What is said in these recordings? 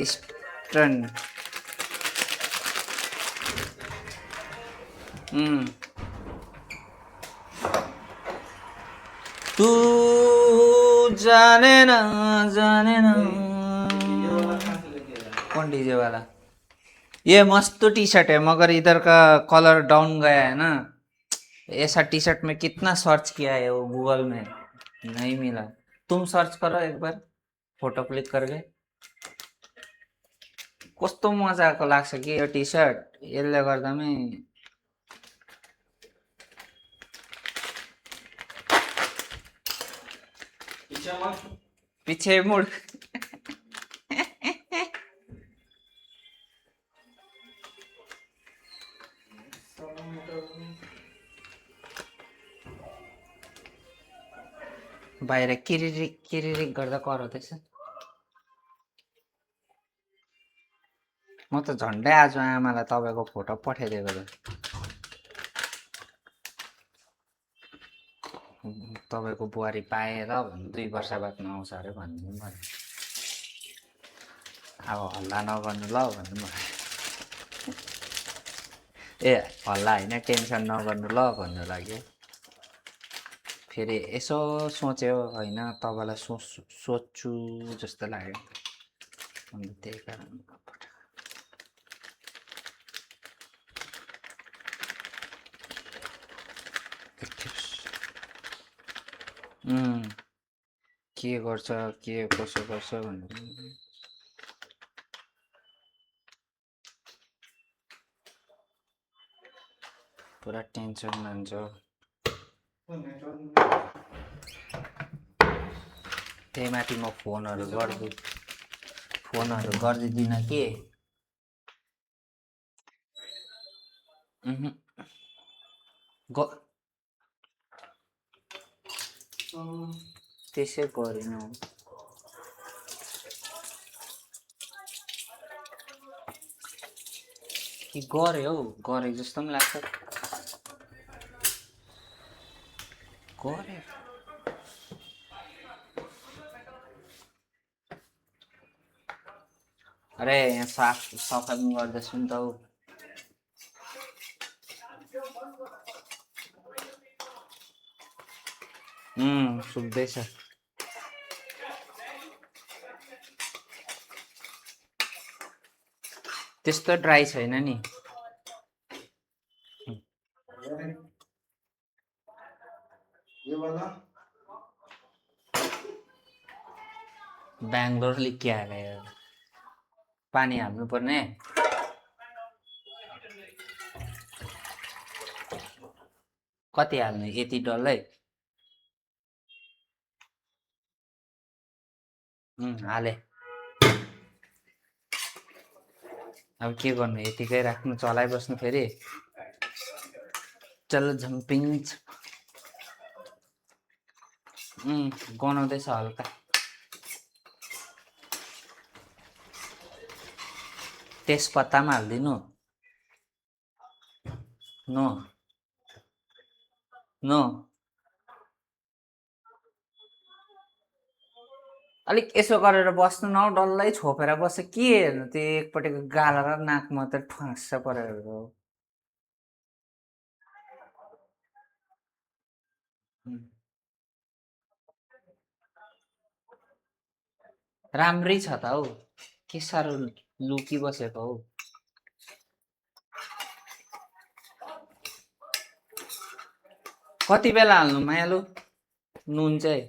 Eastern तू जाने ना कौन डीजे वाला? ये मस्त टी शर्ट है मगर इधर का कलर डाउन गया है ना। ऐसा टी शर्ट में कितना सर्च किया है वो गूगल में, नहीं मिला। तुम सर्च करो एक बार फोटो क्लिक करके। कस्तो मजाको लाग्छ कि यो टी शर्ट, यसले गर्दामै पछि मुड बाहिर किरिरिक किरिरिक गर्दा कराउँदैछ। म त झन्डै आज आमालाई तपाईँको फोटो पठाइदिएको छु। तपाईँको बुहारी पाएर 2 वर्ष बाद नआउँछ अरे भन्नु भयो। अब हल्ला नगर्नु ल भन्नु भयो। ए हल्ला होइन, टेन्सन नगर्नु ल भन्नु लाग्यो। फेरि यसो सोच्यो होइन, तपाईँलाई सोध्छु जस्तो लाग्यो, अन्त त्यही कारण के गर्छ के कसो गर्छ भनेर पुरा टेन्सन मान्छ। त्यही माथि म फोनहरू गरिदिँदिनँ कि। त्यसै गरेन कि गरे हौ, गरे जस्तो पनि लाग्छ। गरे अरे यहाँ सफा पनि गर्दैछु नि त हौ। सुक्दैछ। त्यस्तो ड्राई छैन नि। बेङ्गलोरले के हाल्यो? पानी हाल्नु पर्ने। कति हाल्ने? यति डल्लै हाले। अब के गर्नु, यतिकै राख्नु, चलाइबस्नु। फेरि चल झम्पिङ गनाउँदैछ हल्का। तेजपत्ता पनि हालिदिनु। नो नो अलिक यसो गरेर बस्नु न, डल्लै छोपेर बस्छ के हेर्नु, त्यो एकपट्टिको गाला र नाक मात्रै ठुवास्स परेर हो। राम्रै छ त हौ, के साह्रो लुकी बसेको हौ। कति बेला हाल्नु मायालु नुन चाहिँ?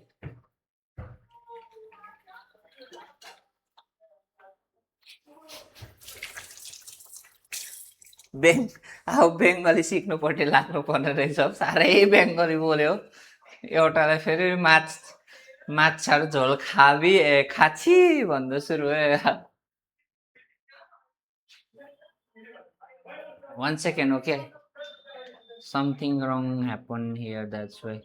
अब बङ्गाली सिक्नुपर्ने लाग्नुपर्ने रहेछ। साह्रै बङ्गाली बोल्यो। एउटालाई फेरि माछाको झोल खाछि भन्दा सुरु भयो। 1 second, okay? Something wrong happened here, that's why.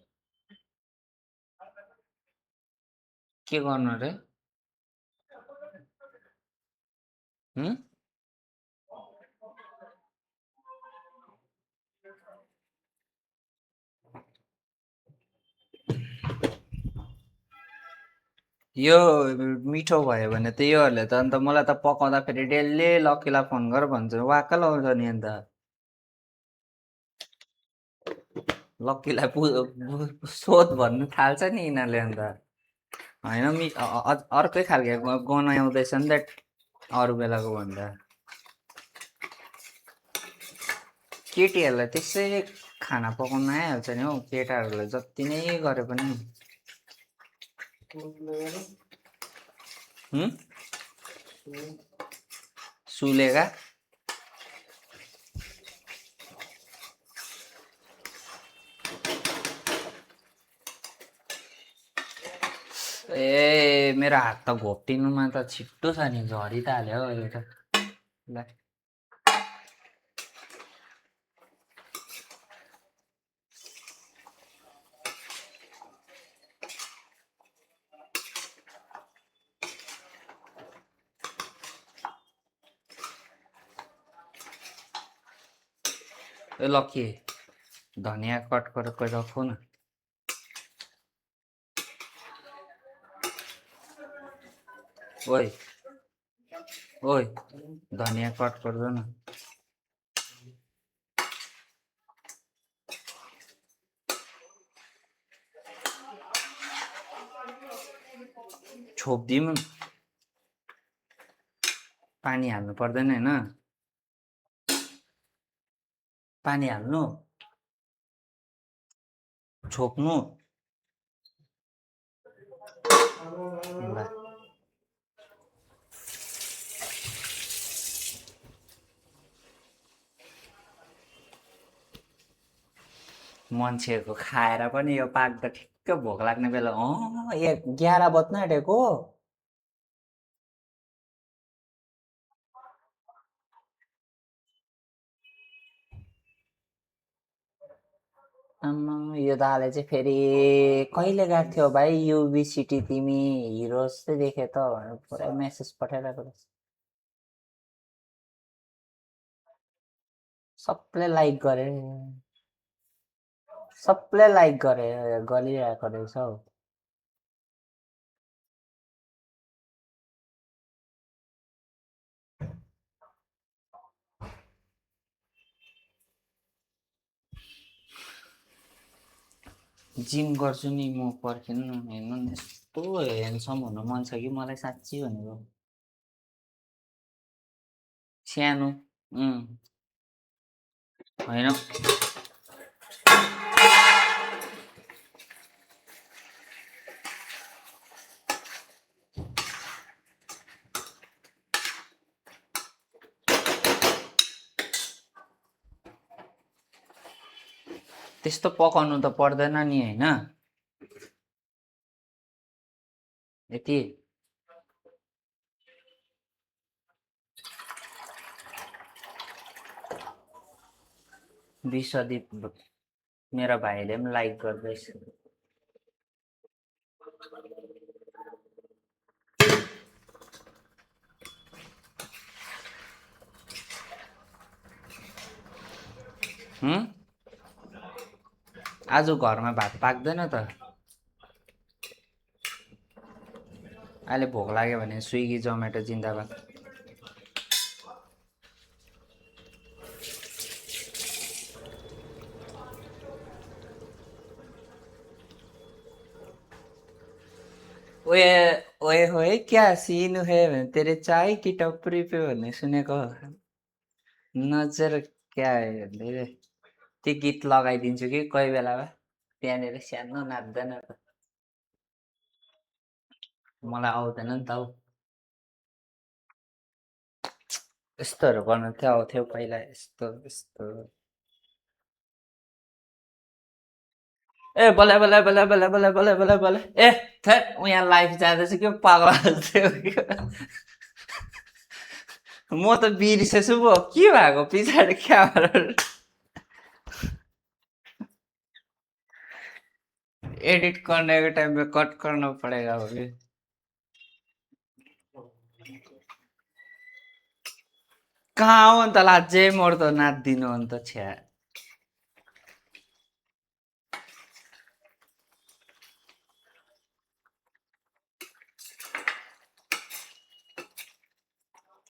के गर्नु रे? यो मिठो भयो भने त योहरूले त अन्त मलाई त पकाउँदाखेरि डेली लक्कीलाई फोन गर भन्छ, वाक्क लाउँछ नि अन्त लक्कीलाई सोध भन्नु थाल्छ नि यिनीहरूले अन्त होइन अर्कै खालको गनाउँदैछ नि त अरू बेलाको भन्दा। केटीहरूलाई त्यसै खाना पकाउन आइहाल्छ नि हौ, केटाहरूलाई जति नै गरे पनि। सुलेगा ए मेरो हात त घोप्टिनुमा त छिट्टो छ नि, झरी त हाल्यो हौ अहिले त। ल ए लक्की धनिया कट गरेर रखो न। ओए ओए धनिया कट कर दो ना। छोपिदिउँ, पानी हाल्नु पर्दैन होइन, पानी हाल्नु छोप्नु ल। मान्छेको खाएर पनि यो पाक्दा ठिक्क भोक लाग्ने बेला 11 बज्न आँटेको। यो दाले चाहिँ फेरि कहिले गएको थियो भाइ युबी सिटी, तिमी हिरो जस्तै देखे त भनेर पुरा मेसेज पठाइरहेको रहेछ। सबले लाइक गरे, सबले लाइक गरे गरिरहेको रहेछ हौ। जिम गर्छु नि म, पर्खिनु न, हेर्नु न यस्तो ह्यान्डसम हुनु मन छ कि मलाई साँच्ची भनेको। सानो होइन त्यस्तो पकाउनु त पर्दैन नि होइन, यति विश्वदीप मेरो भाइले पनि लाइक गर्दैछ। आज घरमा भात पाक्दैन त, अहिले भोक लाग्यो भने स्विगी जोमेटो जिन्दाबाद। ओए ओए होए क्या सीन है तेरे चाय की टपरी पे भन्ने सुनेको, नजर क्या है भन्दै त्यो गीत लगाइदिन्छु कि कोही बेलामा, त्यहाँनिर सानो नाच्दैन त, मलाई आउँदैन नि त हौ। यस्तोहरू गर्नु चाहिँ आउँथ्यो पहिला, यस्तो यस्तो। ए बल्ल बल्ल बल्ल बल्ल बल्ल बल्ल बल्ल बल्ल ए थे यहाँ लाइफ जाँदैछ के पागल थियो। म त बिर्सेछु पो के भएको पछाडि क्यामेरा एडिट करने के टाइम में कट करना पड़ेगा अभी। कहाँ हो अन्त लाजे मर्दो नाच्दिनु अन्त छ्या।